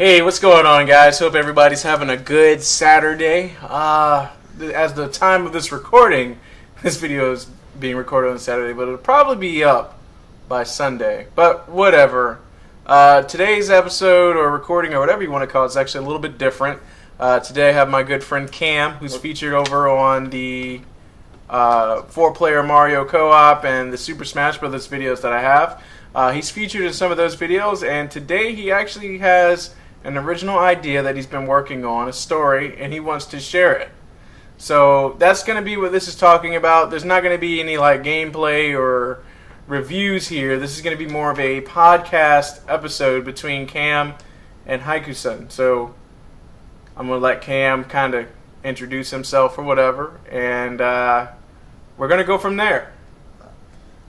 Hey, what's going on, guys? Hope everybody's having a good Saturday. As the time of this recording, this video is being recorded on Saturday, but it'll probably be up by Sunday. But whatever. Today's episode or recording or whatever you want to call it is actually a little bit different. Today I have my good friend Cam, who's featured over on the 4-player Mario co-op and the Super Smash Bros. Videos that I have. He's featured in some of those videos, and today he actually has an original idea that he's been working on, a story, and he wants to share it. So that's going to be what this is talking about. There's not going to be any like gameplay or reviews here. This is going to be more of a podcast episode between Cam and Hikuson. So I'm going to let Cam kind of introduce himself or whatever, and we're going to go from there.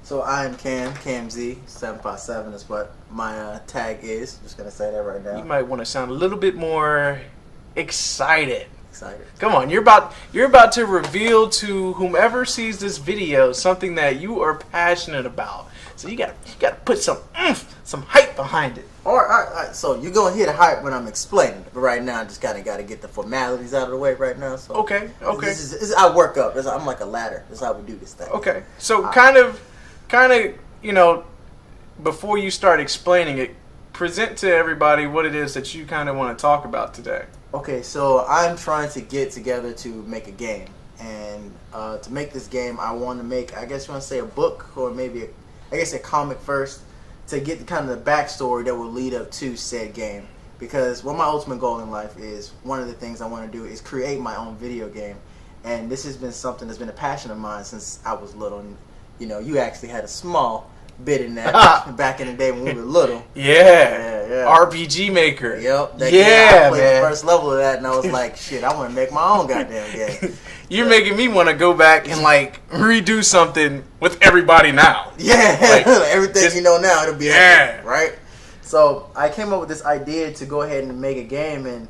So I'm Cam Z, 757 is what my tag is. Just gonna say that right now. You might want to sound a little bit more excited. Excited. Come on, you're about to reveal to whomever sees this video something that you are passionate about. So you gotta put some hype behind it. All right. So you're gonna hear the hype when I'm explaining, but right now I just gotta get the formalities out of the way right now. So Okay. This is I work up. I'm like a ladder. This is how we do this thing. Okay. So kind of, you know, before you start explaining it, present to everybody what it is that you kind of want to talk about today. Okay, so I'm trying to get together to make a game, and to make this game, I want to make, I guess you want to say a book, or maybe a comic first, to get the kind of the backstory that will lead up to said game. Because what my ultimate goal in life is, one of the things I want to do is create my own video game, and this has been something that's been a passion of mine since I was little. And, you know, you actually had a small bit in that back in the day when we were little. Yeah. RPG Maker. Yep. I played man. the first level of that, and I was like, shit, I want to make my own goddamn game. You're making me want to go back and like redo something with everybody now. Yeah, like, everything you know now, it'll be okay, right? So I came up with this idea to go ahead and make a game, and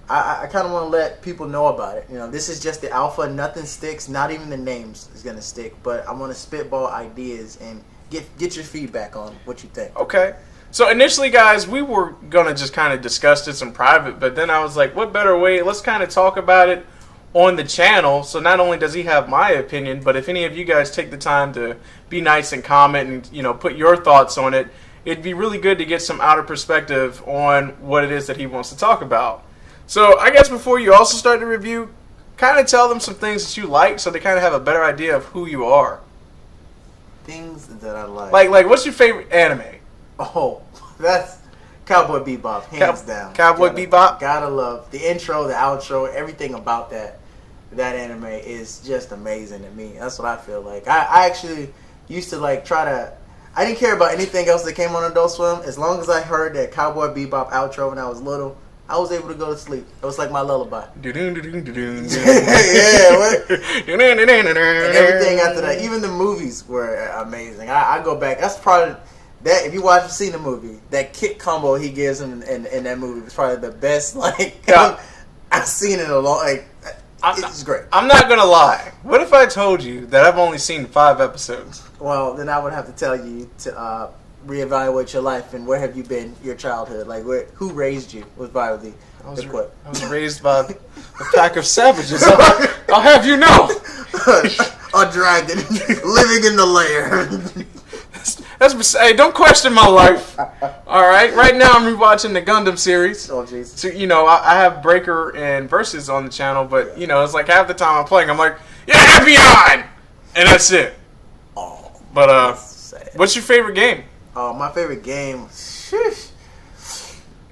I kind of want to let people know about it. You know, this is just the alpha. Nothing sticks. Not even the names is gonna stick. But I want to spitball ideas and get your feedback on what you think. Okay. So initially, guys, we were gonna just kind of discuss this in private, but then I was like, what better way? Let's kind of talk about it on the channel. So not only does he have my opinion, but if any of you guys take the time to be nice and comment and, you know, put your thoughts on it, it'd be really good to get some outer perspective on what it is that he wants to talk about. So I guess before you also start the review, kind of tell them some things that you like so they kind of have a better idea of who you are. Things that I like. Like what's your favorite anime? Oh, that's Cowboy Bebop, hands down. Cowboy Bebop? Gotta love the intro, the outro, everything about that anime is just amazing to me. That's what I feel like. I actually used to like I didn't care about anything else that came on Adult Swim. As long as I heard that Cowboy Bebop outro when I was little, I was able to go to sleep. It was like my lullaby. Yeah, and everything after that. Even the movies were amazing. I go back. That's probably that. If you seen the movie, that kick combo he gives him in that movie was probably the best. Like I've seen it a long. Like it's great. I'm not gonna lie. What if I told you that I've only seen 5 episodes? Well, then I would have to tell you to reevaluate your life and where have you been your childhood. Like who raised you was probably the quote. I was raised by a pack of savages. I'll have you know. A dragon living in the lair. Hey, don't question my life. All right. Right now I'm rewatching the Gundam series. Oh jeez. So you know I have Breaker and Versus on the channel, but you know it's like half the time I'm playing, I'm like, yeah, FBI, and that's it. Oh. But what's your favorite game? My favorite game.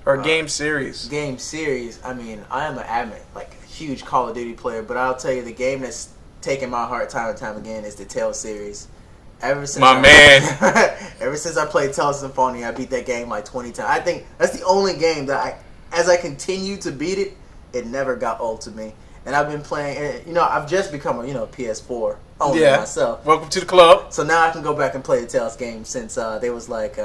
Or game series. Game series. I mean, I am a huge Call of Duty player, but I'll tell you the game that's taken my heart time and time again is the Tales series. Ever since ever since I played Tales Symphony, I beat that game like 20 times. I think that's the only game that as I continue to beat it, it never got old to me. And I've been playing, you know, I've just become a PS4 owner myself. Welcome to the club. So now I can go back and play the Tales game since they was like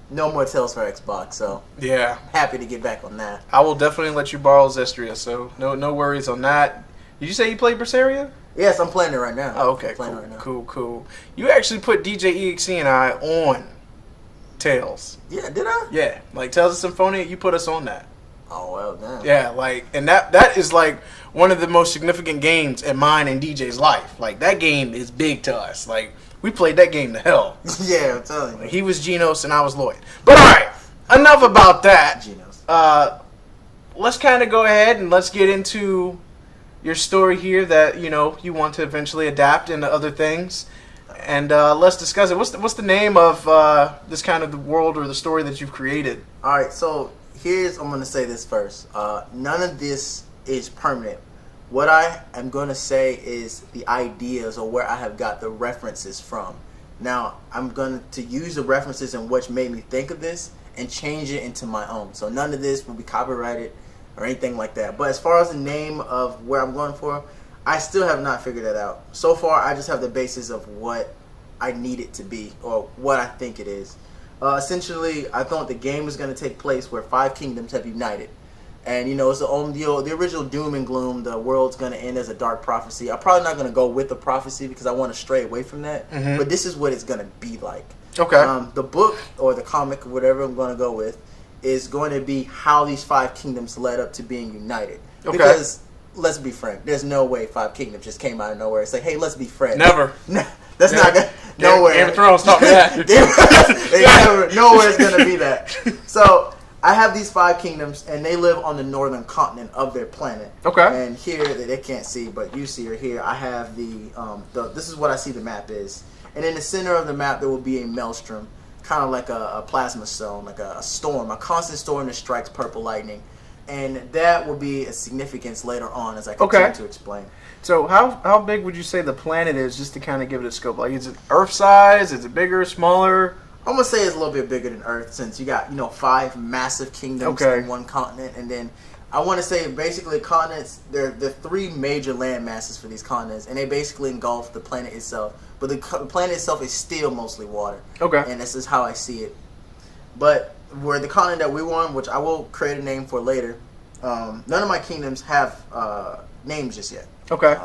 no more Tales for Xbox. So yeah, happy to get back on that. I will definitely let you borrow Zestria, so no worries on that. Did you say you played Berseria? Yes, I'm playing it right now. Oh, okay, cool, right now. Cool. You actually put DJ EXE and I on Tales. Yeah, did I? Yeah, like Tales of Symphonia, you put us on that. Oh well, damn. Yeah, like, and that is like one of the most significant games in mine and DJ's life. Like, that game is big to us. Like, we played that game to hell. Yeah, I'm telling you. Like, he was Genos and I was Lloyd. But all right, enough about that. Genos. Let's kind of go ahead and let's get into your story here that you want to eventually adapt into other things, and let's discuss it. What's the name of this kind of the world or the story that you've created? All right, so I'm going to say this first. None of this is permanent. What I am going to say is the ideas or where I have got the references from. Now, I'm going to use the references and what made me think of this and change it into my own. So none of this will be copyrighted or anything like that. But as far as the name of where I'm going for, I still have not figured that out. So far, I just have the basis of what I need it to be or what I think it is. Essentially, I thought the game is going to take place where 5 kingdoms have united. And, it's the original doom and gloom. The world's going to end as a dark prophecy. I'm probably not going to go with the prophecy because I want to stray away from that. Mm-hmm. But this is what it's going to be like. Okay. The book or the comic, whatever I'm going to go with, is going to be how these 5 kingdoms led up to being united. Okay. Because, let's be frank, there's no way 5 kingdoms just came out of nowhere and say, hey, let's be friends. Never. That's not going to... Nowhere. Game of Thrones taught me that. Nowhere is going to be that. So, I have these 5 kingdoms, and they live on the northern continent of their planet. Okay. And here, they can't see, but you see or here, I have this is what I see the map is. And in the center of the map, there will be a maelstrom, kind of like a plasma stone, like a storm, a constant storm that strikes purple lightning. And that will be a significance later on as I continue to explain. So how big would you say the planet is, just to kind of give it a scope? Like, is it Earth size? Is it bigger, smaller? I'm going to say it's a little bit bigger than Earth, since you got, 5 massive kingdoms in one continent. And then I want to say basically continents, there are 3 major land masses for these continents, and they basically engulf the planet itself. But the planet itself is still mostly water. Okay. And this is how I see it. But where the continent that we were on, which I will create a name for later, none of my kingdoms have names just yet. Okay.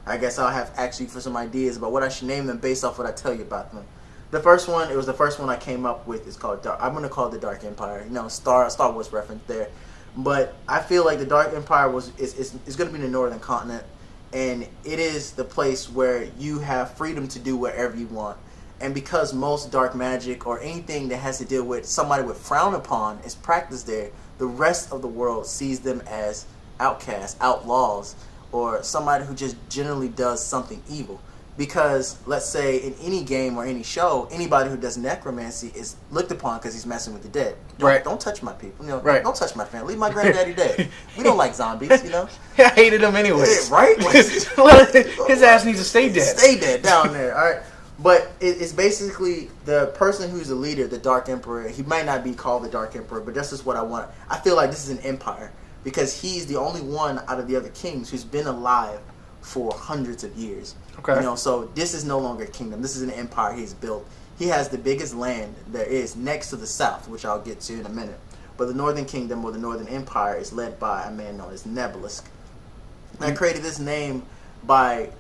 I guess I'll have actually for some ideas about what I should name them based off what I tell you about them. The first one, it was the first one I came up with. It's called I'm going to call it the Dark Empire. Star Wars reference there. But I feel like the Dark Empire is going to be in the northern continent, and it is the place where you have freedom to do whatever you want. And because most dark magic or anything that has to deal with somebody would frown upon is practiced there, the rest of the world sees them as outcasts, outlaws, or somebody who just generally does something evil. Because, let's say, in any game or any show, anybody who does necromancy is looked upon because he's messing with the dead. Don't touch my people. Don't touch my family. Leave my granddaddy dead. We don't like zombies, I hated him anyway. Right? His ass needs to stay dead. Stay dead down there, all right? But it's basically the person who's the leader, the Dark Emperor. He might not be called the Dark Emperor, but this is what I want. I feel like this is an empire because he's the only one out of the other kings who's been alive for hundreds of years. Okay. So this is no longer a kingdom. This is an empire he's built. He has the biggest land there is next to the south, which I'll get to in a minute. But the Northern Kingdom or the Northern Empire is led by a man known as Nebulisk. I created this name by,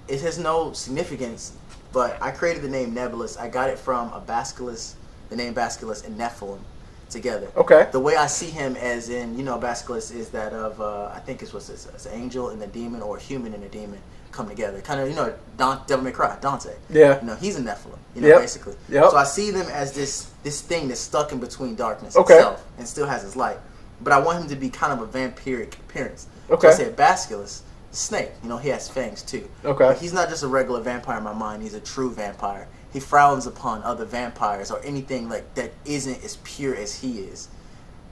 it has no significance, but I created the name Nebulisk. I got it from a Basilisk, the name Basilisk and Nephilim together. Okay. The way I see him as in, Basilisk is that of, I think it's it's an angel and a demon or a human and a demon come together. Kind of, Devil May Cry, Dante. Yeah. He's a Nephilim, basically. Yep. So I see them as this thing that's stuck in between darkness itself and still has its light. But I want him to be kind of a vampiric appearance. Okay. So I said Basilisk, snake. He has fangs too. Okay. But he's not just a regular vampire in my mind. He's a true vampire. He frowns upon other vampires or anything like that isn't as pure as he is.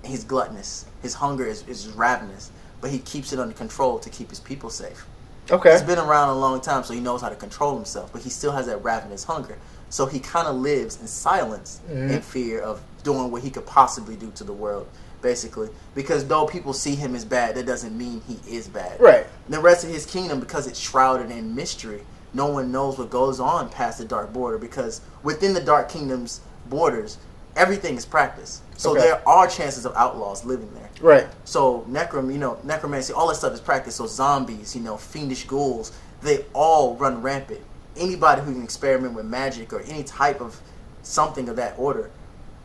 He's gluttonous. His hunger is ravenous, but he keeps it under control to keep his people safe. Okay. He's been around a long time, so he knows how to control himself, but he still has that ravenous hunger. So he kind of lives in silence in fear of doing what he could possibly do to the world, basically. Because though people see him as bad, that doesn't mean he is bad. Right. The rest of his kingdom, because it's shrouded in mystery, no one knows what goes on past the dark border, because within the Dark Kingdom's borders, everything is practiced. So there are chances of outlaws living there. Right. So necromancy, all that stuff is practiced. So zombies, fiendish ghouls, they all run rampant. Anybody who can experiment with magic or any type of something of that order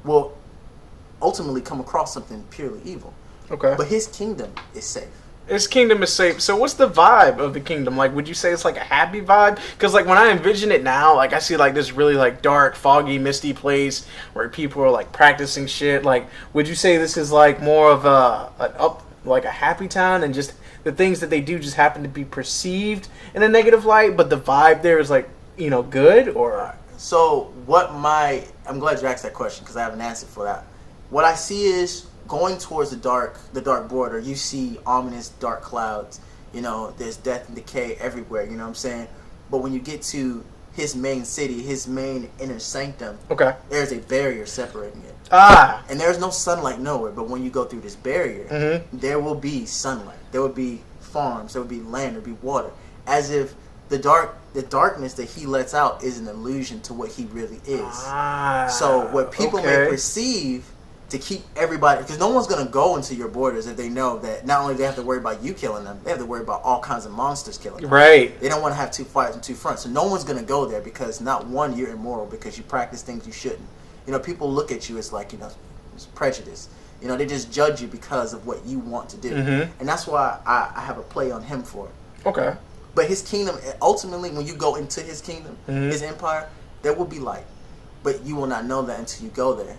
will ultimately come across something purely evil. Okay. But his kingdom is safe. His kingdom is safe. So what's the vibe of the kingdom? Like, would you say it's like a happy vibe? Because like when I envision it now, like I see like this really like dark, foggy, misty place where people are like practicing shit. Like, would you say this is like more of like a happy town, and just the things that they do just happen to be perceived in a negative light, but the vibe there is like, you know, good? Or So I'm glad you asked that question because I have an answer for that. What I see is going towards the dark border, you see ominous dark clouds. You know, there's death and decay everywhere. You know what I'm saying? But when you get to his main city, his main inner sanctum, okay, there's a barrier separating it. And there's no sunlight nowhere. But when you go through this barrier, there will be sunlight. There will be farms. There will be land. There will be water. As if the darkness that he lets out is an illusion to what he really is. So what people may perceive to keep everybody, because no one's going to go into your borders if they know that not only they have to worry about you killing them, they have to worry about all kinds of monsters killing them. Right. They don't want to have two fights on two fronts. So no one's going to go there because not one, you're immoral because you practice things you shouldn't. You know, people look at you as like, you know, it's prejudice. You know, they just judge you because of what you want to do. And that's why I have a play on him for it. Okay. But his kingdom, ultimately, when you go into his kingdom, his empire, there will be light. But you will not know that until you go there.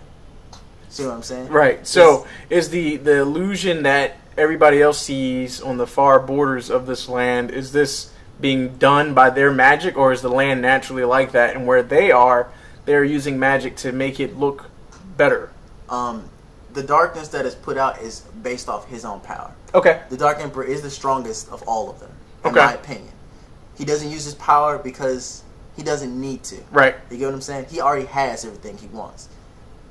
See what I'm saying? Right. So is the illusion that everybody else sees on the far borders of this land, is this being done by their magic, or is the land naturally like that? And where they're using magic to make it look better? The darkness that is put out is based off his own power. Okay. The Dark Emperor is the strongest of all of them, in my opinion. He doesn't use his power because he doesn't need to. Right. You get what I'm saying? He already has everything he wants.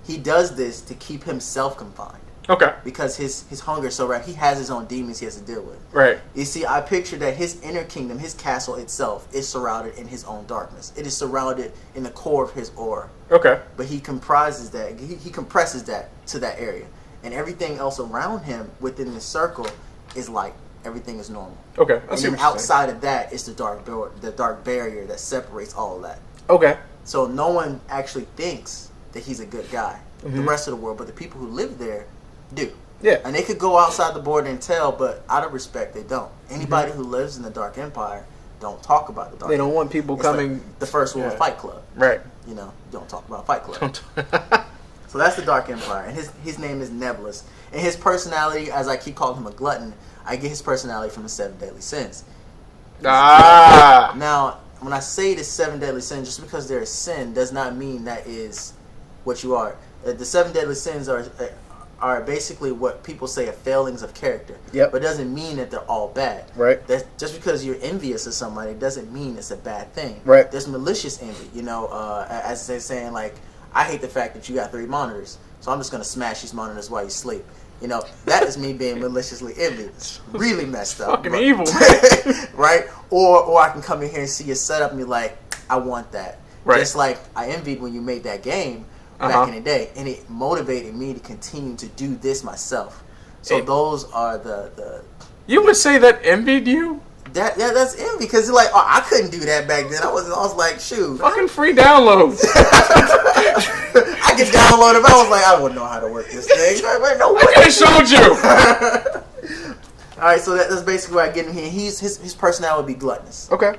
He does this to keep himself confined. Okay. Because his hunger is so right. He has his own demons he has to deal with. Right. You see, I picture that his inner kingdom, his castle itself, is surrounded in his own darkness. It is surrounded in the core of his aura. Okay. But he comprises that. He compresses that to that area. And everything else around him within this circle is light. Everything is normal. Okay. And then outside of that is the dark barrier that separates all of that. Okay. So no one actually thinks that he's a good guy. The rest of the world, but the people who live there do. Yeah. And they could go outside the border and tell, but out of respect, they don't. Anybody who lives in the Dark Empire don't talk about the Dark They don't Empire. want people coming. Like the first rule of Fight Club. Right. You know, don't talk about Fight Club. So that's the Dark Empire, and his name is Nebulous. And his personality, as I keep calling him a glutton, I get his personality from the 7 deadly sins. Now, when I say the 7 deadly sins, just because there is sin does not mean that is what you are. The 7 deadly sins are basically what people say are failings of character. Yep. But it doesn't mean that they're all bad. Right. That just because you're envious of somebody doesn't mean it's a bad thing. Right. There's malicious envy. You know, as they're saying, like, I hate the fact that you got 3 monitors, so I'm just gonna smash these monitors while you sleep. You know, that is me being maliciously envious. Really messed up. Fucking evil. Right? Or I can come in here and see your setup and be like, I want that. Right. Just like I envied when you made that game back in the day, and it motivated me to continue to do this myself. So those are the You would say that envied you? That's envy, because you're like, oh, I couldn't do that back then. I was like, shoot. Fucking free downloads. I could download it. I was like, I wouldn't know how to work this thing. I could have showed you. All right, so that's basically where I get him here. His personality would be gluttonous. Okay.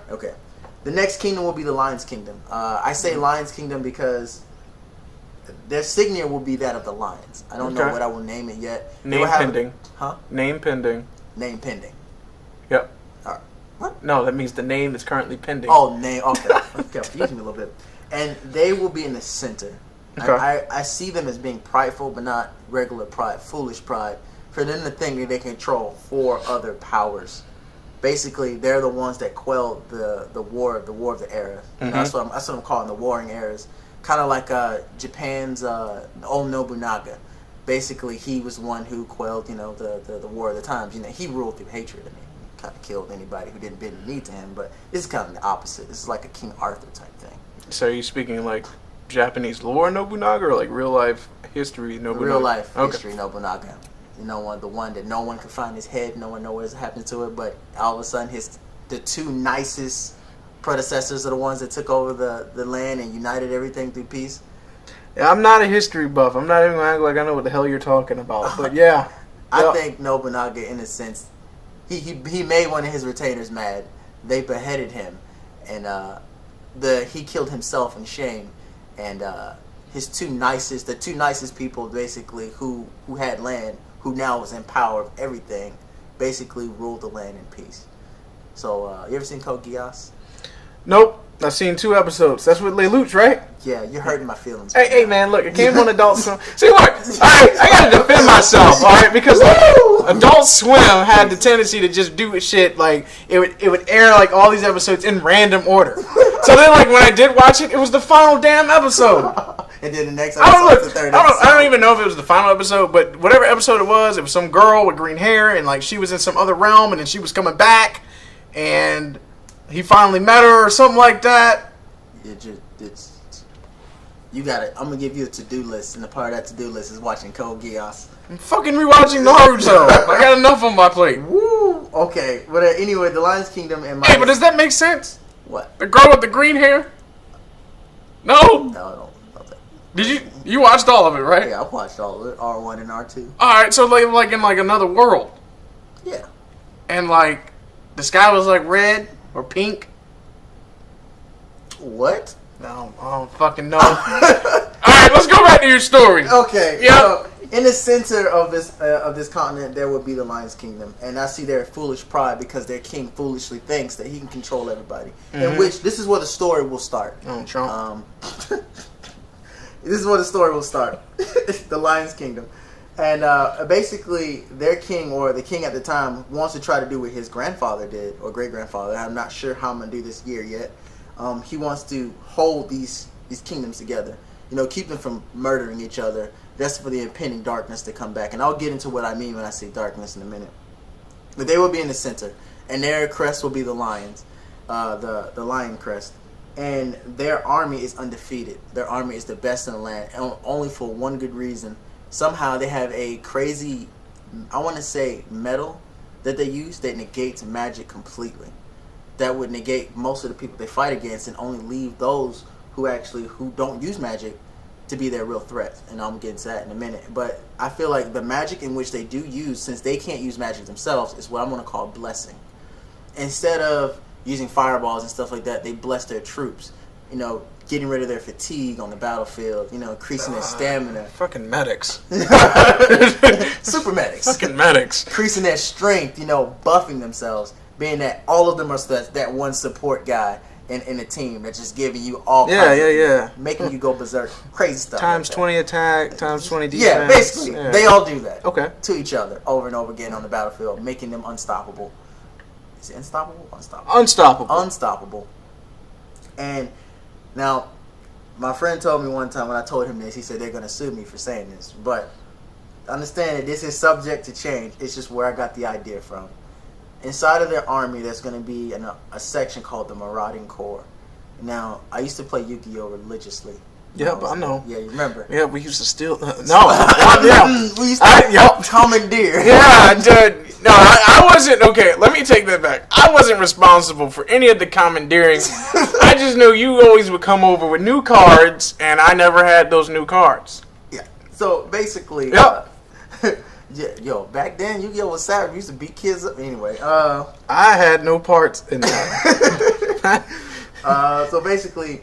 The next kingdom will be the Lion's Kingdom. I say Lion's Kingdom because their signature will be that of the lions. I don't know what I will name it yet. Name pending. Huh? Name pending. Name pending. Yep. What? No, that means the name is currently pending. Oh, name. Okay. Confused me a little bit. And they will be in the center. Okay. I see them as being prideful, but not regular pride, foolish pride. For them to think that they control 4 other powers. Basically, they're the ones that quelled the war of the era. That's what I'm calling the warring eras. Kind of like Japan's old Nobunaga. Basically, he was one who quelled, you know, the war of the times. You know, he ruled through hatred. I mean, kind of killed anybody who didn't bend the knee to him. But this is kind of the opposite. This is like a King Arthur type thing. So are you speaking like Japanese lore Nobunaga, or like real life history Nobunaga? Real life history Nobunaga. You know, the one that no one can find his head, no one knows what happened to it, but all of a sudden the 2 nicest predecessors are the ones that took over the land and united everything through peace. Yeah, I'm not a history buff. I'm not even going to act like I know what the hell you're talking about. But yeah. I think Nobunaga, in a sense, he made one of his retainers mad. They beheaded him, and he killed himself in shame, and the two nicest people basically who had land, who now was in power of everything, basically ruled the land in peace. So you ever seen Code Geass? Nope. I've seen 2 episodes. That's with Lelouch, right? Yeah, you're hurting my feelings. Hey, man, look, it came on Adult Swim. See, look, I gotta defend myself, all right? Because like, Adult Swim had the tendency to just do shit like it would air like all these episodes in random order. So then, like when I did watch it, it was the final damn episode. And then the next episode, the third episode. I don't even know if it was the final episode, but whatever episode it was some girl with green hair, and like she was in some other realm, and then she was coming back, and he finally met her or something like that. You got it. I'm gonna give you a to-do list, and the part of that to-do list is watching Code Geass. I'm fucking rewatching Naruto. I got enough on my plate. Woo! Okay, but anyway, the Lion's Kingdom and my... Hey, but does that make sense? What? The girl with the green hair? No? No. Did you watched all of it, right? Yeah, I watched all of it, R1 and R2. Alright, so like in like another world. Yeah. And like the sky was like red or pink. What? No, I don't fucking know. Alright, let's go back to your story. Okay. Yeah. So, in the center of this continent, there would be the Lion's Kingdom, and I see their foolish pride because their king foolishly thinks that he can control everybody. In which this is where the story will start. Oh, Trump. This is where the story will start. The Lion's Kingdom, and basically their king, or the king at the time, wants to try to do what his grandfather did, or great grandfather. I'm not sure how I'm gonna do this year yet. He wants to hold these kingdoms together. You know, keep them from murdering each other. That's for the impending darkness to come back. And I'll get into what I mean when I say darkness in a minute. But they will be in the center. And their crest will be the lions. The lion crest. And their army is undefeated. Their army is the best in the land. And only for one good reason. Somehow they have a crazy, I want to say, metal that they use that negates magic completely. That would negate most of the people they fight against and only leave those who don't use magic to be their real threats. And I'm getting to that in a minute. But I feel like the magic in which they do use, since they can't use magic themselves, is what I'm going to call blessing. Instead of using fireballs and stuff like that, they bless their troops. You know, getting rid of their fatigue on the battlefield, you know, increasing their stamina. Fucking medics. Super medics. Fucking medics. Increasing their strength, you know, buffing themselves. Being that all of them are that one support guy in a team that's just giving you all kinds of, making you go berserk, crazy stuff. Times like 20 attack, times 20 defense. Yeah, basically. Yeah. They all do that. Okay. To each other over and over again on the battlefield, making them unstoppable. Is it unstoppable? Unstoppable. And now, my friend told me one time when I told him this, he said they're going to sue me for saying this. But understand that this is subject to change. It's just where I got the idea from. Inside of their army, there's going to be a section called the Marauding Corps. Now, I used to play Yu-Gi-Oh! Religiously. Yeah, but I know. Yeah, you remember? Yeah, we used to steal. Yeah. We used to commandeer. Yeah, dude. No, I wasn't. Okay, let me take that back. I wasn't responsible for any of the commandeering. I just knew you always would come over with new cards, and I never had those new cards. Yeah. So, basically... Yep. Yo, back then Yu-Gi-Oh! Was savage. We used to beat kids up. Anyway, I had no parts in that. So basically,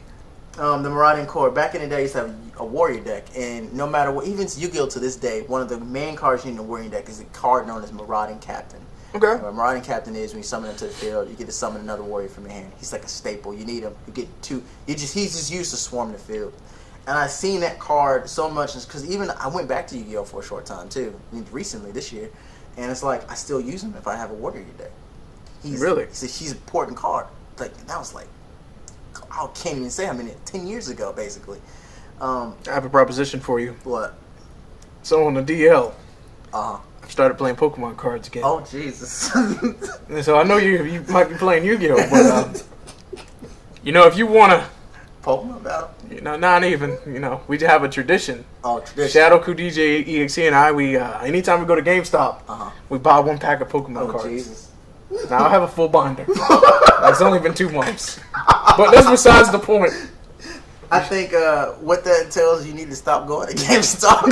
the Marauding Corps, back in the day, used to have a warrior deck, and no matter what, even Yu-Gi-Oh! To this day, one of the main cards in the warrior deck is a card known as Marauding Captain. Okay. What a Marauding Captain is, when you summon him to the field, you get to summon another warrior from your hand. He's like a staple. You need him. You get two. He's just used to swarm the field. And I've seen that card so much, because even I went back to Yu-Gi-Oh! For a short time too, recently this year, and it's like I still use him if I have a warrior deck. He's an important card. Like that was like I can't even say how many 10 years ago, basically. I have a proposition for you. What? So on the DL, I've started playing Pokemon cards again. Oh Jesus! And so I know you might be playing Yu-Gi-Oh, but you know if you wanna. Pokemon battle? You know, not even. You know, we have a tradition. Oh, tradition. Shadow DJ EXE and I, we anytime we go to GameStop, we buy one pack of Pokemon cards. Jesus. Now I have a full binder. It's only been 2 months, but that's besides the point. I think what that tells you need to stop going to GameStop.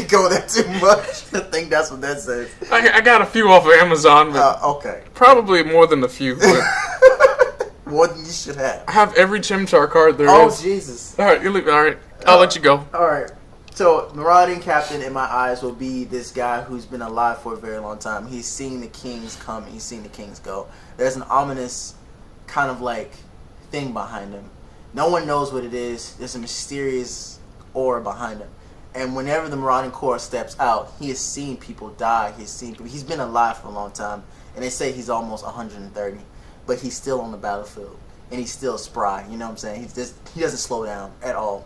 go there too much. I think that's what that says. I got a few off of Amazon, but okay. Probably more than a few. But more than you should have. I have every Chimchar card there is. Oh, Jesus. All right, all right. I'll let you go. All right. So, marauding captain in my eyes will be this guy who's been alive for a very long time. He's seen the kings come and he's seen the kings go. There's an ominous kind of like thing behind him. No one knows what it is. There's a mysterious aura behind him. And whenever the Marauding Corps steps out, he has seen people die. He's been alive for a long time. And they say he's almost 130. But he's still on the battlefield. And he's still spry. You know what I'm saying? He doesn't slow down at all.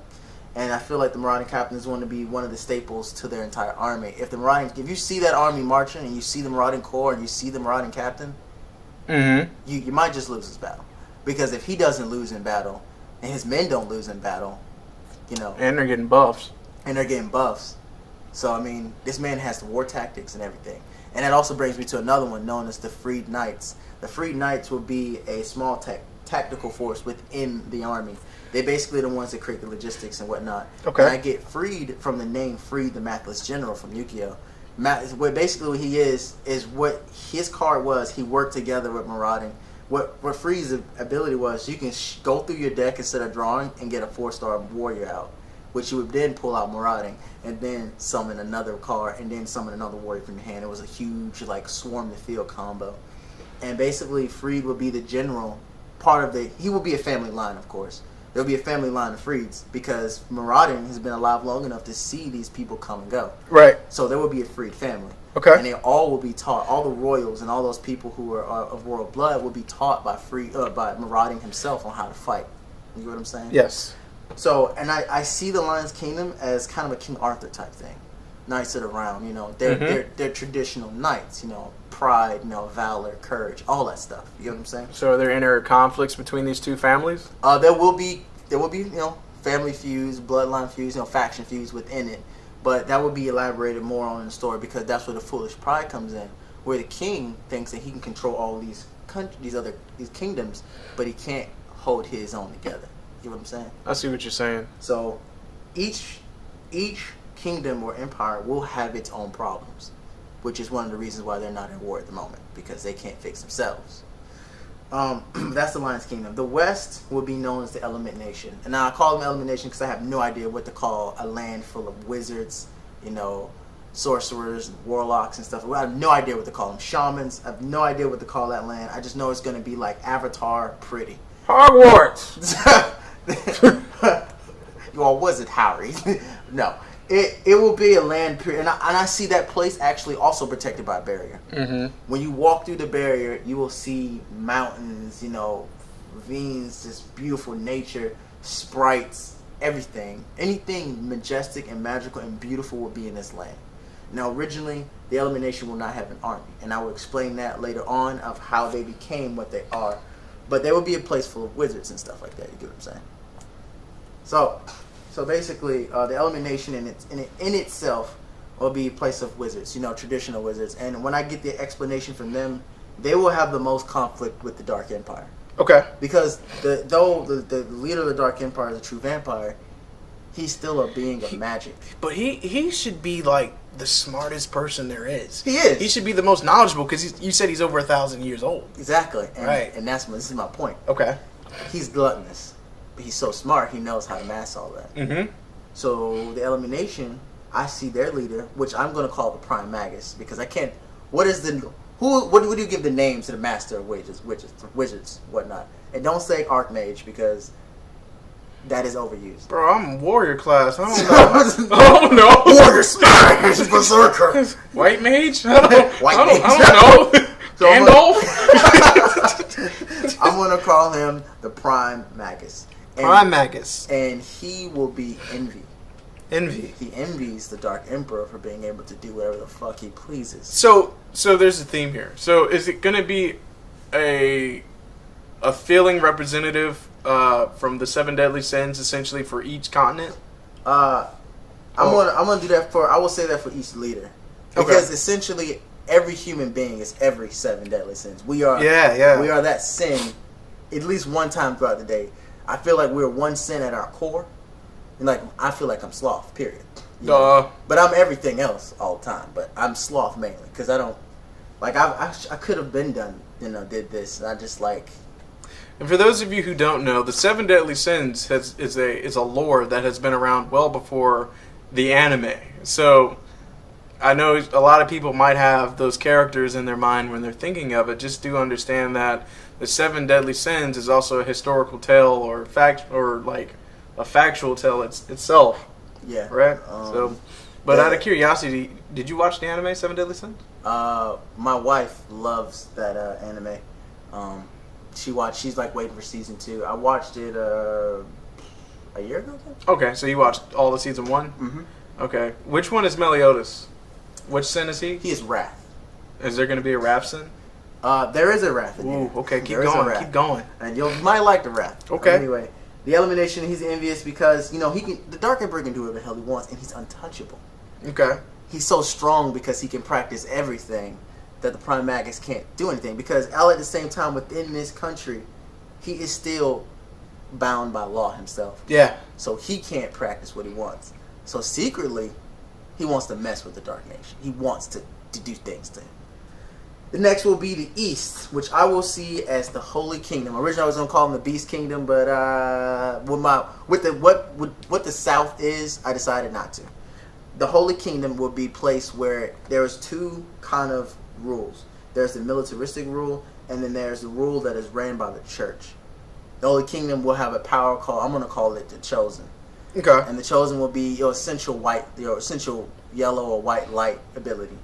And I feel like the Marauding Captain is going to be one of the staples to their entire army. If you see that army marching and you see the Marauding Corps and you see the Marauding Captain, you might just lose this battle. Because if he doesn't lose in battle, and his men don't lose in battle, you know. And they're getting buffs. So, I mean, this man has the war tactics and everything. And that also brings me to another one known as the Freed Knights. The Freed Knights will be a small tactical force within the army. They're basically the ones that create the logistics and whatnot. Okay. And I get Freed from the name Freed the Matchless General from Yu-Gi-Oh! What he is what his card was. He worked together with Marauding. What Freed's ability was, you can go through your deck instead of drawing and get a 4-star warrior out, which you would then pull out Marauding and then summon another card and then summon another warrior from your hand. It was a huge like swarm the field combo. And basically Freed will be the general he will be a family line, of course. There'll be a family line of Freeds because Marauding has been alive long enough to see these people come and go. Right. So there will be a Freed family. Okay. And they all will be taught. All the royals and all those people who are of royal blood will be taught by by Marauding himself on how to fight. You know what I'm saying? Yes. So, and I see the Lion's Kingdom as kind of a King Arthur type thing. Knights of the Round, you know, they're traditional knights, you know, pride, you know, valor, courage, all that stuff. You know what I'm saying? So are there inner conflicts between these two families? There will be, you know, family feuds, bloodline feuds, you know, faction feuds within it. But that would be elaborated more on in the story because that's where the foolish pride comes in, where the king thinks that he can control all these kingdoms, but he can't hold his own together. You know what I'm saying? I see what you're saying. So each kingdom or empire will have its own problems, which is one of the reasons why they're not at war at the moment, because they can't fix themselves. That's the Lion's Kingdom. The West will be known as the Element Nation. And now I call them Element Nation because I have no idea what to call a land full of wizards, you know, sorcerers, and warlocks and stuff. I have no idea what to call them. Shamans. I have no idea what to call that land. I just know it's going to be like Avatar pretty. Hogwarts! You all, was it Harry? No. It will be a land period, and I see that place actually also protected by a barrier. Mm-hmm. When you walk through the barrier, you will see mountains, you know, ravines, just beautiful nature, sprites, everything. Anything majestic and magical and beautiful will be in this land. Now, originally, the Element Nation will not have an army, and I will explain that later on of how they became what they are. But there will be a place full of wizards and stuff like that. You get what I'm saying? So basically, the Element Nation in itself will be a place of wizards, you know, traditional wizards. And when I get the explanation from them, they will have the most conflict with the Dark Empire. Okay. Because though the leader of the Dark Empire is a true vampire, he's still a being of magic. But he should be like the smartest person there is. He is. He should be the most knowledgeable because you said he's over 1,000 years old. Exactly. And, right. And this is my point. Okay. He's gluttonous. But he's so smart, he knows how to master all that. Mm-hmm. So the Element Nation, I see their leader, which I'm going to call the Prime Magus, because I can't. What do you give the name to the master of wizards, whatnot? And don't say Archmage because that is overused. Bro, I'm warrior class. I don't know. I don't know. Warrior smash, berserker. White mage? I don't know. So I'm going to call him the Prime Magus. Prime Magus. And he will be Envy. Envy. He envies the Dark Emperor for being able to do whatever the fuck he pleases. So there's a theme here. So is it going to be a feeling representative from the 7 deadly sins, essentially, for each continent? I'm gonna do that I will say that for each leader, because essentially every human being is every 7 deadly sins. We are we are that sin at least one time throughout the day. I feel like we're one sin at our core, and like I feel like I'm sloth. Period. Duh. But I'm everything else all the time. But I'm sloth mainly because I don't like. I could have been done. Did this. And I just like. And for those of you who don't know, the Seven Deadly Sins is a lore that has been around well before the anime. So I know a lot of people might have those characters in their mind when they're thinking of it. Just do understand that the Seven Deadly Sins is also a historical tale or like a factual tale itself. Yeah. Right. But out of curiosity, did you watch the anime Seven Deadly Sins? My wife loves that anime. She's like waiting for season 2. I watched it a year ago. Okay, so you watched all the season 1? Mm-hmm. Okay. Which one is Meliodas? Which sin is he? He is Wrath. Is there going to be a Wrath sin? There is a Wrath in Ooh, here. okay, keep going. And you might like the Wrath. Okay. Anyway, the elimination, he's envious because, the Dark Emperor can do whatever the hell he wants, and he's untouchable. Okay. He's so strong because he can practice everything that the Prime Magus can't do anything. Because all at the same time, within this country, he is still bound by law himself. Yeah. So he can't practice what he wants. So secretly, he wants to mess with the Dark Nation. He wants to do things to him. The next will be the East, which I will see as the Holy Kingdom. Originally, I was gonna call him the Beast Kingdom, but what the South is, I decided not to. The Holy Kingdom will be a place where there's two kind of rules. There's the militaristic rule, and then there's the rule that is ran by the church. The Holy Kingdom will have a power called, I'm gonna call it the Chosen. Okay. And the Chosen will be your essential yellow or white light ability.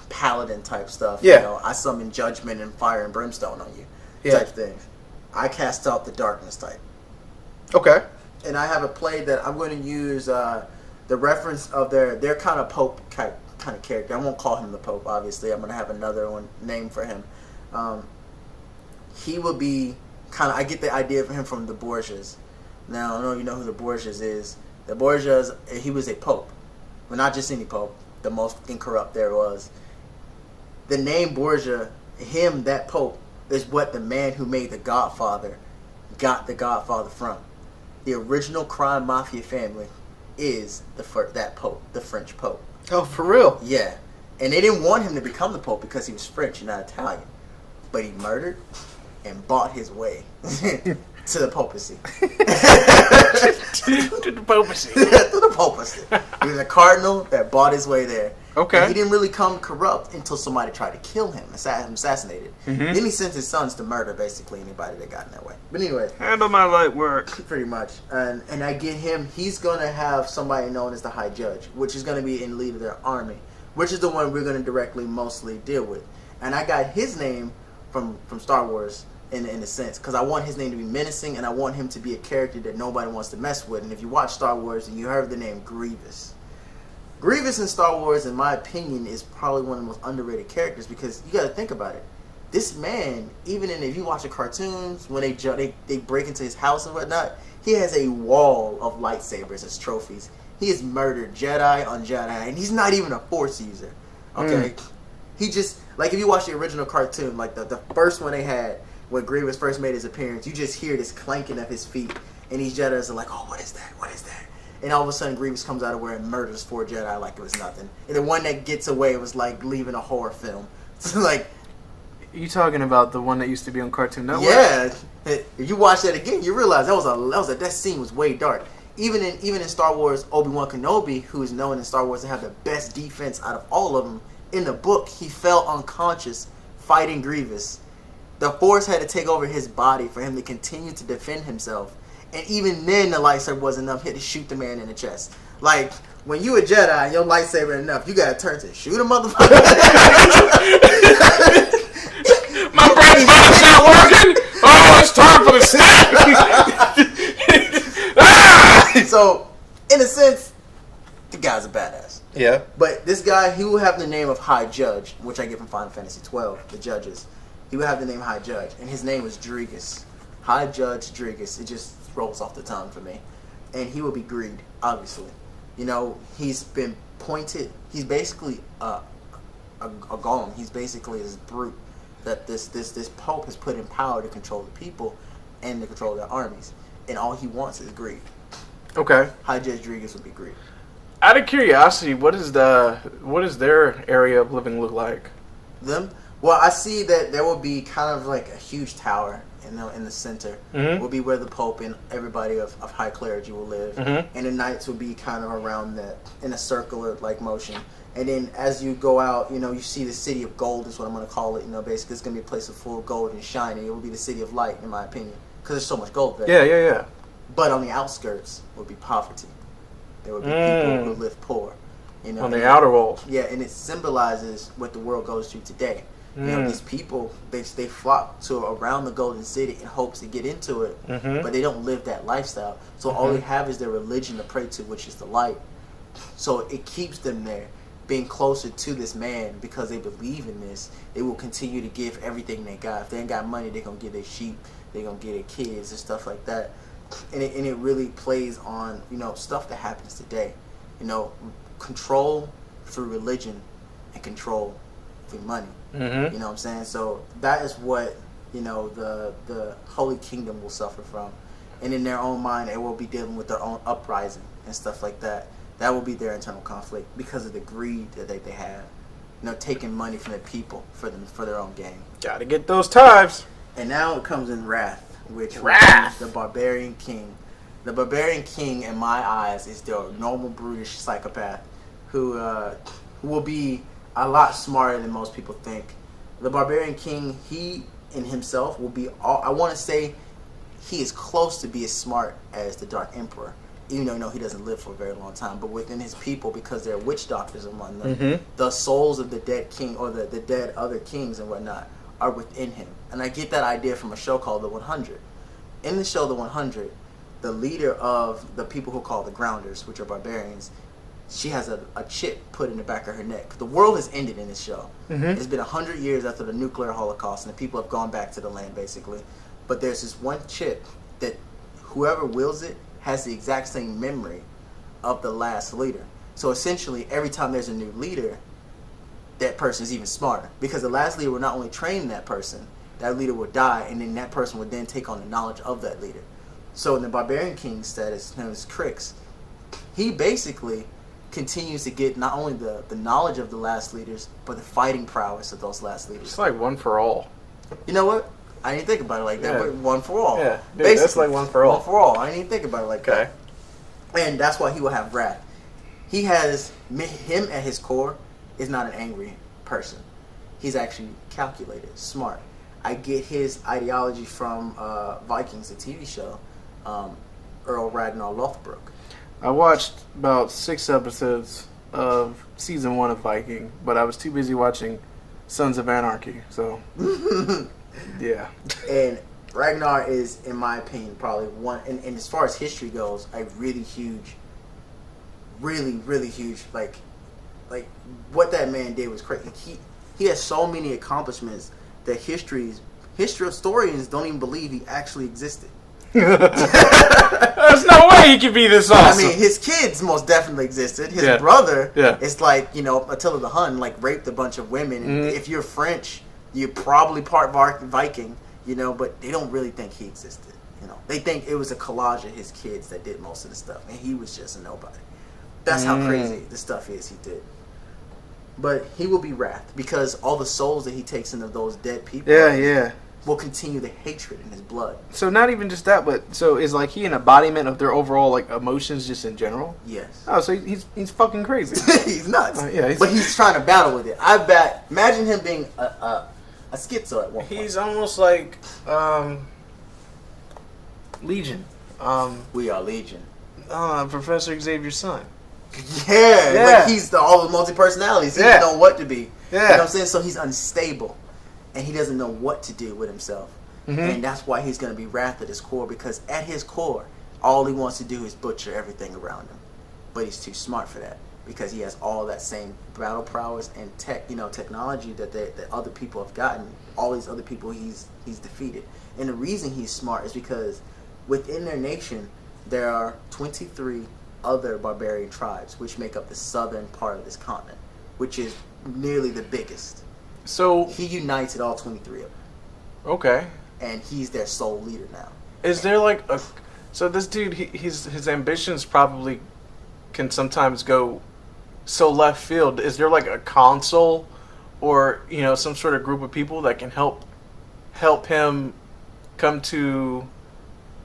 Paladin type stuff. Yeah. I summon judgment and fire and brimstone on you. Yeah. Type things. I cast out the darkness type. Okay. And I have a play that I'm going to use the reference of their kind of Pope kind of character. I won't call him the Pope, obviously. I'm going to have another one name for him. He will be I get the idea for him from the Borgias. Now, I don't know if you know who the Borgias is. The Borgias, he was a Pope. Well, not just any Pope. The most incorrupt there was. The name Borgia, that Pope, is what the man who made The Godfather got The Godfather from. The original crime mafia family is that Pope, the French Pope. Oh, for real? Yeah. And they didn't want him to become the Pope because he was French and not Italian. But he murdered and bought his way to the papacy. To the papacy. To the papacy. He was a cardinal that bought his way there. Okay. And he didn't really come corrupt until somebody tried to kill him, assassinated. Mm-hmm. Then he sent his sons to murder basically anybody that got in that way. But anyway. Handle my light work. Pretty much. And I get him, he's going to have somebody known as the High Judge, which is going to be in lead of their army, which is the one we're going to directly mostly deal with. And I got his name from Star Wars in a sense, because I want his name to be menacing and I want him to be a character that nobody wants to mess with. And if you watch Star Wars and you heard the name Grievous in Star Wars, in my opinion, is probably one of the most underrated characters because you got to think about it. This man, even if you watch the cartoons, when they break into his house and whatnot, he has a wall of lightsabers as trophies. He has murdered Jedi on Jedi, and he's not even a Force user. Okay, He just, like, if you watch the original cartoon, like the first one they had, when Grievous first made his appearance, you just hear this clanking of his feet, and these Jedis are like, oh, what is that? What is that? And all of a sudden, Grievous comes out of where and murders 4 Jedi like it was nothing. And the one that gets away was like leaving a horror film. So, like, you talking about the one that used to be on Cartoon Network? Yeah. If you watch that again, you realize that scene was way dark. Even in Star Wars, Obi-Wan Kenobi, who is known in Star Wars to have the best defense out of all of them, in the book, he fell unconscious fighting Grievous. The Force had to take over his body for him to continue to defend himself. And even then, the lightsaber wasn't enough. He had to shoot the man in the chest. Like, when you a Jedi and your lightsaber enough, you gotta turn to shoot a motherfucker. My brain box not working! Oh, it's time for the snap! So, in a sense, the guy's a badass. Yeah. But this guy, he will have the name of High Judge, which I get from Final Fantasy 12, the judges. He would have the name High Judge, and his name is Dregus. High Judge Dregus. It just rolls off the tongue for me. And he will be greed, obviously. He's been pointed. He's basically a golem. He's basically this brute that this Pope has put in power to control the people and to control their armies. And all he wants is greed. Okay. High Judge Dregus would be greed. Out of curiosity, what is their area of living look like? Them? Well, I see that there will be kind of like a huge tower in the center. Mm-hmm. Will be where the Pope and everybody of high clergy will live. Mm-hmm. And the knights will be kind of around that in a circular like motion. And then as you go out, you see the city of gold is what I'm going to call it. Basically it's going to be a place of full gold and shiny. It will be the city of light, in my opinion, because there's so much gold there. Yeah. But on the outskirts will be poverty. There will be people who live poor. On the outer walls. Yeah, and it symbolizes what the world goes through today. These people, they flock to around the Golden City in hopes to get into it, but they don't live that lifestyle. So all they have is their religion to pray to, which is the light. So it keeps them there, being closer to this man, because they believe in this. They will continue to give everything they got. If they ain't got money, they're going to give their sheep, they're going to give their kids and stuff like that. And it really plays on, stuff that happens today. Control through religion and control through money. Mm-hmm. You know what I'm saying? So that is what, the Holy Kingdom will suffer from. And in their own mind, they will be dealing with their own uprising and stuff like that. That will be their internal conflict because of the greed that they have. Taking money from the people for their own gain. Gotta get those tithes. And now it comes in Wrath, which is the Barbarian King. The Barbarian King, in my eyes, is the normal brutish psychopath who will be a lot smarter than most people think. The Barbarian King, he in himself will be I want to say he is close to be as smart as the Dark Emperor. Even though he doesn't live for a very long time, but within his people, because there are witch doctors among them, the souls of the dead king or the dead other kings and whatnot are within him. And I get that idea from a show called The 100. In the show The 100, the leader of the people who call the Grounders, which are barbarians, she has a chip put in the back of her neck. The world has ended in this show. It's been 100 years after the nuclear holocaust, and the people have gone back to the land, basically. But there's this one chip that whoever wields it has the exact same memory of the last leader. So essentially, every time there's a new leader, that person is even smarter. Because the last leader will not only train that person, that leader will die, and then that person would then take on the knowledge of that leader. So in the Barbarian King status, his name is Crix, he basically continues to get not only the knowledge of the last leaders, but the fighting prowess of those last leaders. It's like one for all. You know what? I didn't think about it like that, but one for all. Yeah, dude, that's like one for all. One for all. I didn't even think about it like that. And that's why he will have wrath. He has, him at his core is not an angry person. He's actually calculated, smart. I get his ideology from Vikings, the TV show, Earl Ragnar Lothbrok. I watched about 6 episodes of season 1 of Viking, but I was too busy watching Sons of Anarchy, so... Yeah. And Ragnar is, in my opinion, probably one, and as far as history goes, a really huge, like what that man did was crazy. He has so many accomplishments that history historians don't even believe he actually existed. There's no way he could be this awesome. I mean, his kids most definitely existed. His brother, it's like, Attila the Hun, like, raped a bunch of women. And if you're French, you're probably part Viking, but they don't really think he existed. They think it was a collage of his kids that did most of the stuff, and he was just a nobody. That's how crazy the stuff is he did. But he will be wrathed because all the souls that he takes into those dead people will continue the hatred in his blood. So not even just that, but so is like he an embodiment of their overall like emotions just in general? Yes. Oh, so he's fucking crazy. He's nuts. Yeah, but he's trying to battle with it. Imagine him being a schizo at one point. He's almost like Legion. We are Legion. Professor Xavier's son. Yeah. Like he's all the multi-personalities. He doesn't know what to be. Yeah. You know what I'm saying? So he's unstable. And he doesn't know what to do with himself. And that's why he's going to be wrath at his core, because at his core, all he wants to do is butcher everything around him. But he's too smart for that, because he has all that same battle prowess and technology that other people have gotten. All these other people he's defeated. And the reason he's smart is because within their nation, there are 23 other barbarian tribes, which make up the southern part of this continent, which is nearly the biggest. So he united all 23 of them. Okay. And he's their sole leader now. Is there like a... So this dude, his ambition's probably can sometimes go so left field. Is there like a console or some sort of group of people that can help him come to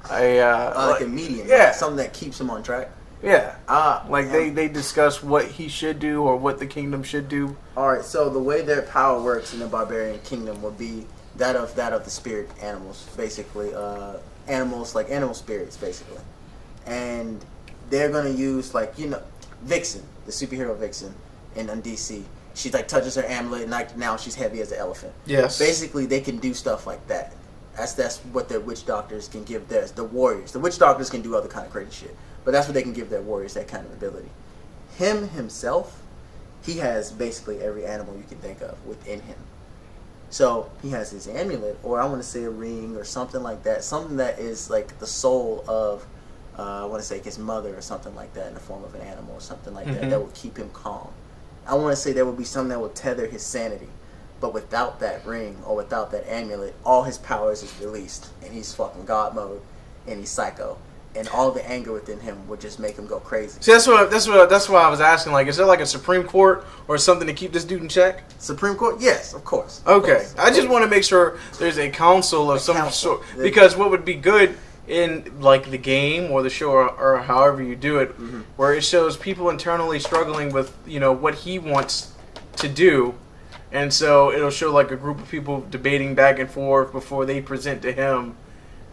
like a medium, yeah, like something that keeps him on track? Yeah, they discuss what he should do or what the kingdom should do. All right, so the way their power works in the barbarian kingdom would be that of the spirit animals, basically, animals like animal spirits, basically, and they're gonna use Vixen, the superhero Vixen in DC. She touches her amulet, and now she's heavy as an elephant. Yes, basically they can do stuff like that. That's what their witch doctors can give theirs. The warriors, the witch doctors can do other kind of crazy shit. But that's what they can give their warriors, that kind of ability. Him himself, he has basically every animal you can think of within him. So he has his amulet, or I want to say a ring or something like that. Something that is like the soul of, I want to say his mother or something like that in the form of an animal or something like that will keep him calm. I want to say there would be something that would tether his sanity. But without that ring or without that amulet, all his powers is released. And he's fucking God mode and he's psycho. And all the anger within him would just make him go crazy. See, that's why I was asking. Like, is there like a Supreme Court or something to keep this dude in check? Supreme Court, yes, of course. Okay, I just want to make sure there's a council of some sort, because what would be good in like the game or the show or however you do it, where it shows people internally struggling with what he wants to do, and so it'll show like a group of people debating back and forth before they present to him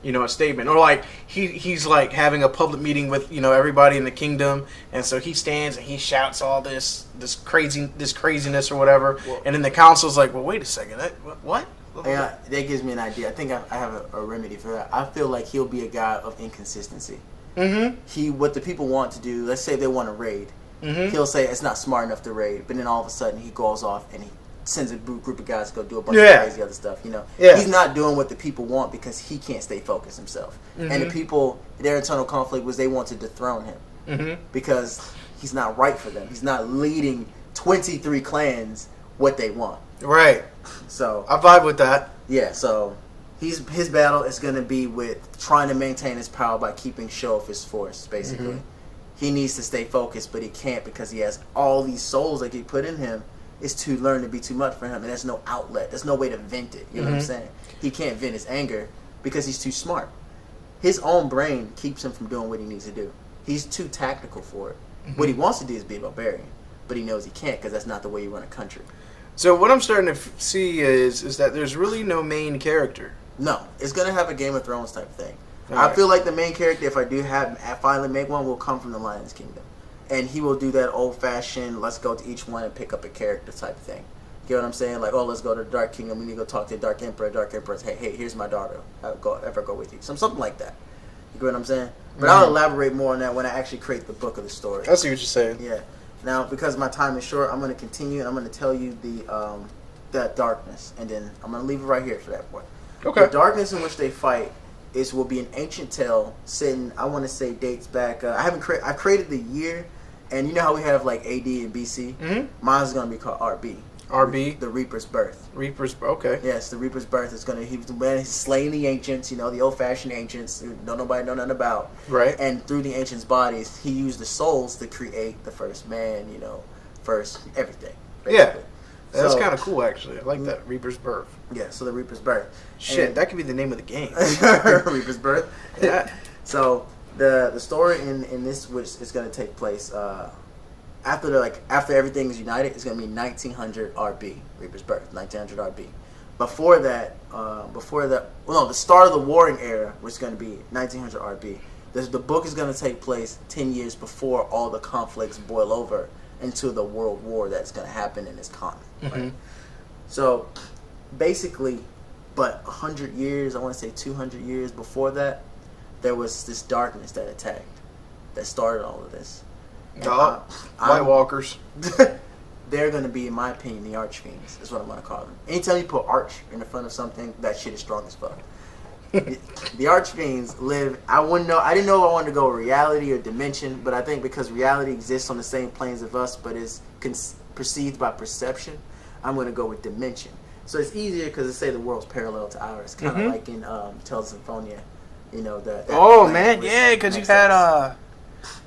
a statement, or like he's like having a public meeting with everybody in the kingdom, and so he stands and he shouts all this craziness or whatever, and then the council's like, well, wait a second, what? Yeah, that gives me an idea. I think I have a remedy for that. I feel like he'll be a guy of inconsistency. What the people want to do, let's say they want to raid, he'll say it's not smart enough to raid, but then all of a sudden he goes off and he sends a group of guys to go do a bunch of crazy other stuff. He's not doing what the people want because he can't stay focused himself. And the people, their internal conflict was they want to dethrone him because he's not right for them. He's not leading 23 clans what they want. Right. So I vibe with that. Yeah. So his battle is going to be with trying to maintain his power by keeping show of his force. Basically, he needs to stay focused, but he can't because he has all these souls that he put in him. Is to learn to be too much for him, and there's no outlet. There's no way to vent it. You know what I'm saying? He can't vent his anger because he's too smart. His own brain keeps him from doing what he needs to do. He's too tactical for it. What he wants to do is be a barbarian, but he knows he can't because that's not the way you run a country. So what I'm starting to see is that there's really no main character. No, it's gonna have a Game of Thrones type thing. Right. I feel like the main character, if I finally make one, will come from the Lion's Kingdom. And he will do that old-fashioned, let's go to each one and pick up a character type thing. You know what I'm saying? Like, let's go to the Dark Kingdom. We need to go talk to the Dark Emperor. Dark Emperor's, hey, here's my daughter. I'll go with you. Something like that. You get what I'm saying? But I'll elaborate more on that when I actually create the book of the story. I see what you're saying. Yeah. Now, because my time is short, I'm going to continue, and I'm going to tell you that darkness. And then I'm going to leave it right here for that point. Okay. The darkness in which they fight will be an ancient tale sitting, I want to say, dates back. I created the year. And you know how we have like AD and BC? Mine's going to be called RB. RB? The Reaper's Birth. Okay. Yes, the Reaper's Birth is going to, he's slaying the ancients, the old-fashioned ancients who nobody know nothing about. Right. And through the ancients' bodies, he used the souls to create the first man, first everything. Basically. Yeah. That's kind of cool, actually. I like that, Reaper's Birth. Yeah, so the Reaper's Birth. Shit, that could be the name of the game. Reaper's Birth. Yeah. So the story in this, which is going to take place after everything is united, it's going to be 1900 RB, Reaper's Birth, 1900 RB. Before that, the start of the Warring Era, which is going to be 1900 RB. The book is going to take place 10 years before all the conflicts boil over into the world war that's going to happen in this continent. Right? So, basically, but 100 years, I want to say 200 years before that, there was this darkness that attacked, that started all of this. White Walkers. They're going to be, in my opinion, the Archfiends, is what I'm going to call them. Anytime you put Arch in the front of something, that shit is strong as fuck. The Archfiends live, I didn't know if I wanted to go reality or dimension, but I think because reality exists on the same planes of us, but is perceived by perception, I'm going to go with dimension. So it's easier because they say the world's parallel to ours, kind of like in Tales of Symphonia. Oh man, yeah, because you had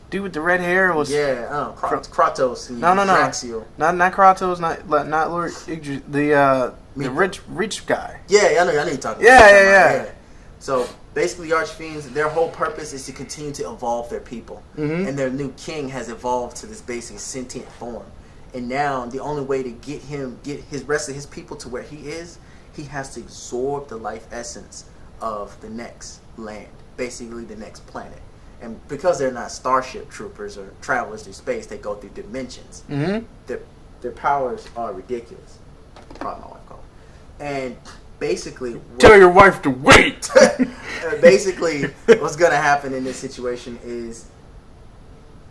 dude with the red hair was. Yeah, Kratos. No. Draxiel. Not Kratos. Not Lord Yggdrasil. The rich guy. Yeah, I know you're talking. Yeah. So basically, the Archfiends, their whole purpose is to continue to evolve their people, and their new king has evolved to this basic sentient form. And now the only way to get his rest of his people to where he has to absorb the life essence of the next land, basically the next planet. And because they're not starship troopers or travelers through space, they go through dimensions. Their powers are ridiculous. Probably my wife called. And basically, tell your wife to wait. Basically, what's going to happen in this situation is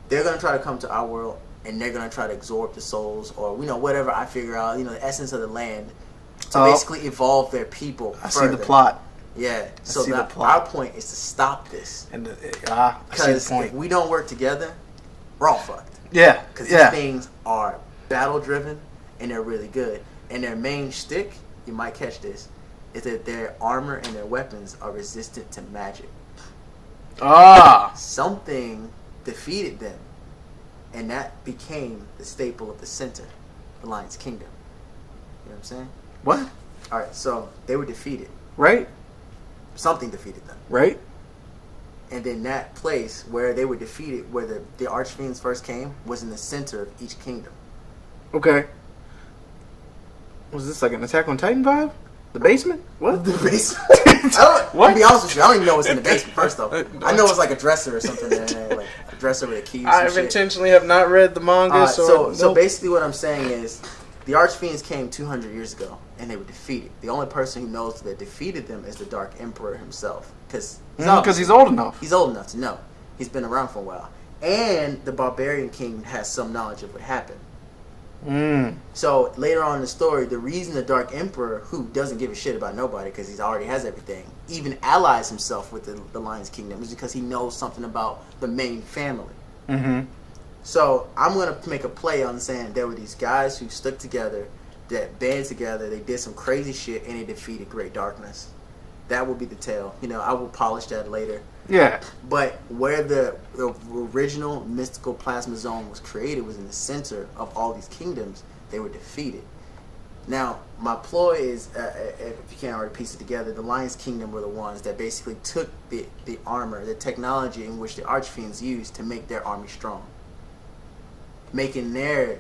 they're going to try to come to our world, and they're going to try to absorb the souls, or whatever I figure out, the essence of the land, to basically evolve their people. I see the plot. Yeah. So our point is to stop this. And because if we don't work together, we're all fucked. Yeah. Because these things are battle driven, and they're really good. And their main shtick, you might catch this, is that their armor and their weapons are resistant to magic. Something defeated them, and that became the staple of the center, the Lion's Kingdom. You know what I'm saying? What? Alright, so they were defeated. Right. Something defeated them. Right. And then that place where they were defeated, where the Archfiends first came, was in the center of each kingdom. Okay. Was this like an Attack on Titan vibe? The basement? What? The basement? To be honest with you, I don't even know what's in the basement first, though. I know it's like a dresser or something there, like a dresser with a key. Intentionally have not read the manga, so basically what I'm saying is, the Archfiends came 200 years ago, and they were defeated. The only person who knows that defeated them is the Dark Emperor himself, because he's old enough. He's old enough to know. He's been around for a while, and the Barbarian King has some knowledge of what happened. So later on in the story, the reason the Dark Emperor, who doesn't give a shit about nobody because he already has everything, even allies himself with the Lion's Kingdom, is because he knows something about the main family. So I'm going to make a play on saying there were these guys who stuck together, that band together, they did some crazy shit, and they defeated Great Darkness. That will be the tale. I will polish that later. Yeah. But where the original mystical plasma zone was created was in the center of all these kingdoms. They were defeated. Now, my ploy is, if you can't already piece it together, the Lion's Kingdom were the ones that basically took the armor, the technology in which the Archfiends used to make their army strong. Making their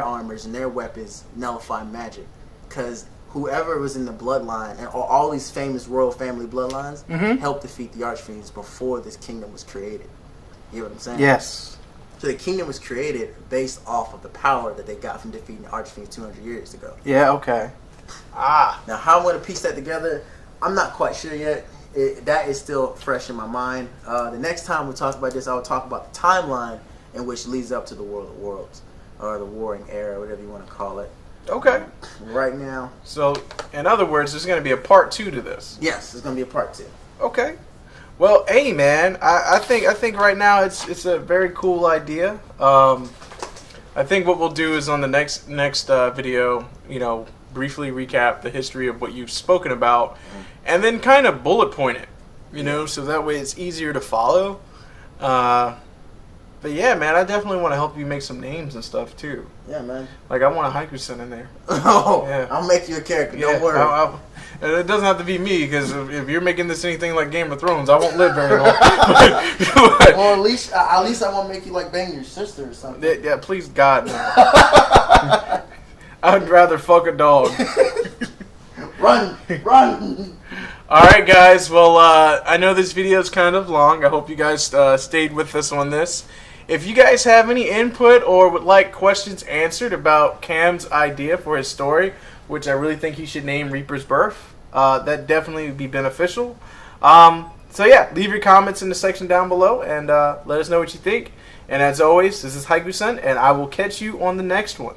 armors and their weapons nullify magic. Because whoever was in the bloodline, and all these famous royal family bloodlines, helped defeat the Archfiends before this kingdom was created. You know what I'm saying? Yes. So the kingdom was created based off of the power that they got from defeating the Archfiends 200 years ago. Yeah, okay. Now how I'm going to piece that together, I'm not quite sure yet. That is still fresh in my mind. The next time we talk about this, I will talk about the timeline in which leads up to the World of Worlds, or the Warring Era, whatever you want to call it. Okay. Right now. So, in other words, there's going to be a part 2 to this. Yes, there's going to be a part 2. Okay. Well, hey, man, I think right now it's a very cool idea. I think what we'll do is on the next video, briefly recap the history of what you've spoken about, and then kind of bullet point it, so that way it's easier to follow. But yeah, man, I definitely want to help you make some names and stuff too. Yeah, man. Like I want a Hikuson in there. Oh, yeah. I'll make you a character. Don't worry. It doesn't have to be me, because if you're making this anything like Game of Thrones, I won't live very long. Well, at least I won't make you like bang your sister or something. Yeah, please God, no. I'd rather fuck a dog. Run. Alright guys, well I know this video is kind of long. I hope you guys stayed with us on this. If you guys have any input or would like questions answered about Cam's idea for his story, which I really think he should name Reaper's Birth, that definitely would be beneficial. So yeah, leave your comments in the section down below and let us know what you think. And as always, this is Hikuson, and I will catch you on the next one.